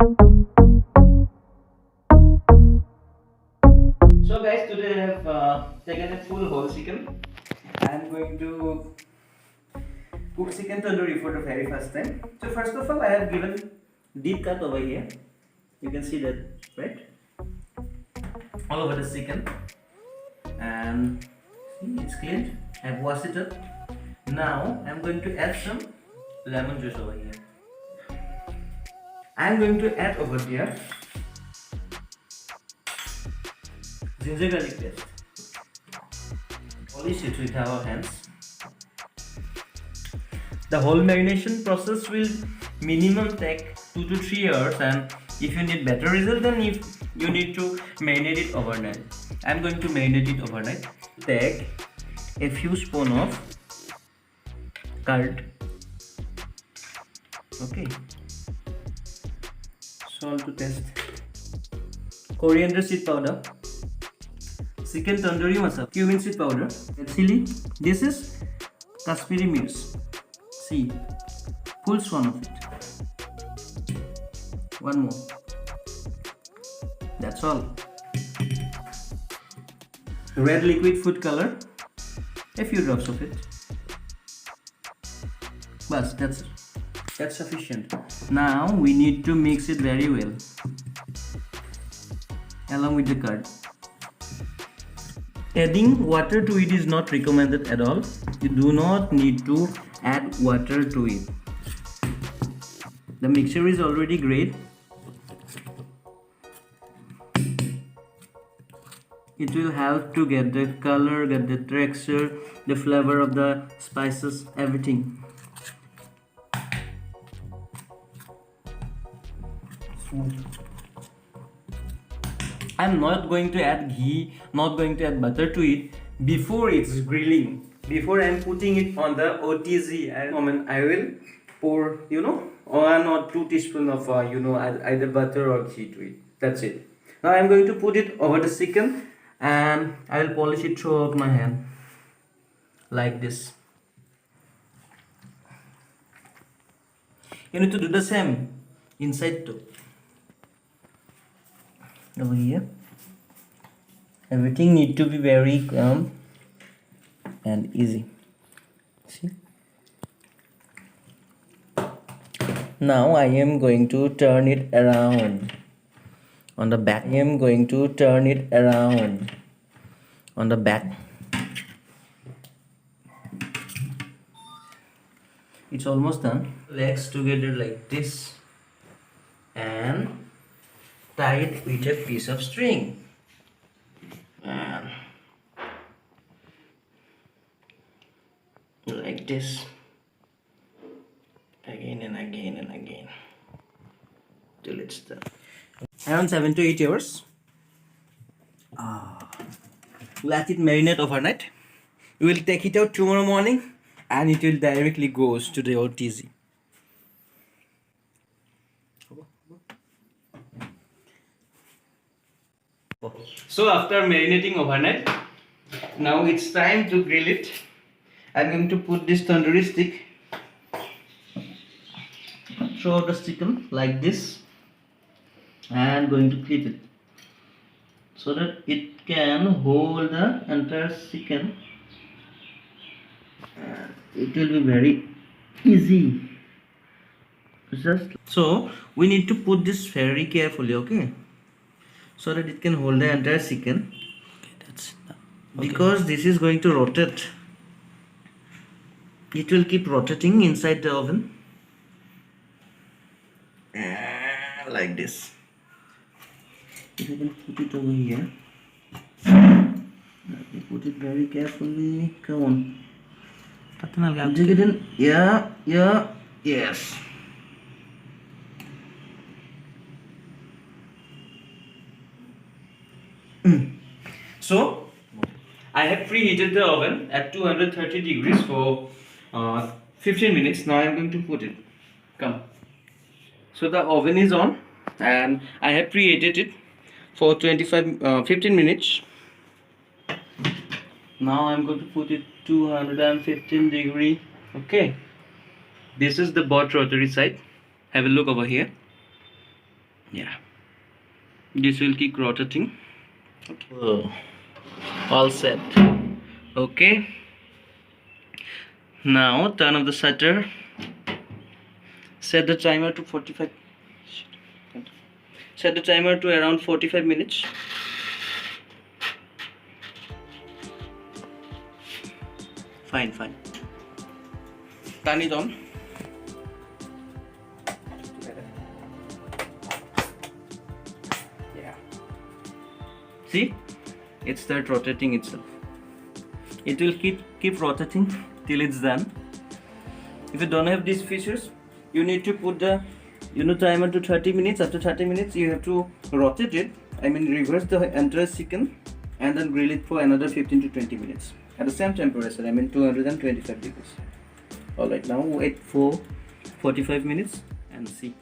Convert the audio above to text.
So guys, today I have taken a full whole chicken. I am going to cook chicken tandoori for the very first time. So first of all, I have given deep cut over here. You can see that, right? All over the chicken, and see, it's cleaned. I've washed it up. Now I'm going to add some lemon juice over here. I'm going to add over here ginger garlic paste. Polish it with our hands. The whole marination process will minimum take 2 to 3 hours, and if you need better result, then if you need to marinate it overnight. I'm going to marinate it overnight. Take a few spoon of curd. Okay. Salt to taste. Coriander seed powder. Chicken tandoori masala, cumin seed powder, chili. This is Kashmiri mirch. See, full spoon of it. One more. That's all. Red liquid food color, a few drops of it. Bas, that's sufficient. Now we need to mix it very well, along with the curd. Adding water to it is not recommended at all. You do not need to add water to it. The mixture is already great. It will help to get the color, get the texture, the flavor of the spices, everything. I'm not going to add ghee, not going to add butter to it before it's grilling. Before I'm putting it on the OTZ, I will pour, 1 or 2 teaspoons of, either butter or ghee to it. That's it. Now I'm going to put it over the chicken, and I will polish it throughout my hand like this. You need to do the same inside too. Over here, everything need to be very calm and easy. See, now I am going to turn it around on the back. I am going to turn it around on the back. It's almost done. Legs together like this, and tie it with a piece of string, and like this, again and again and again till it's done. Around 7 to 8 hours. Let it marinate overnight. We will take it out tomorrow morning, and it will directly goes to the OTZ. So after marinating overnight, now it's time to grill it. I'm going to put this tandoori stick through the chicken like this, and going to clip it so that it can hold the entire chicken, and it will be very easy. So we need to put this very carefully, okay, so that it can hold the entire chicken. Because this is going to rotate, it will keep rotating inside the oven, like this. If I can put it over here, let me put it very carefully. Come on, dig it in. Yes. So I have preheated the oven at 230 degrees for 15 minutes. Now I am going to put it. Come. So the oven is on, and I have preheated it for 15 minutes. Now I am going to put it 215 degree. Okay. This is the bot rotary side. Have a look over here. Yeah, this will keep rotating. Okay. Oh, all set. Okay, now turn off the shutter, set the timer to 45. Set the timer to around 45 minutes. Fine. Turn it on. Yeah. See, it starts rotating itself. It will keep rotating till it's done. If you don't have these features, you need to put the timer to 30 minutes. After 30 minutes, you have to rotate it. I mean, reverse the entire chicken and then grill it for another 15 to 20 minutes at the same temperature. I mean, 225 degrees. Alright, now wait for 45 minutes and see.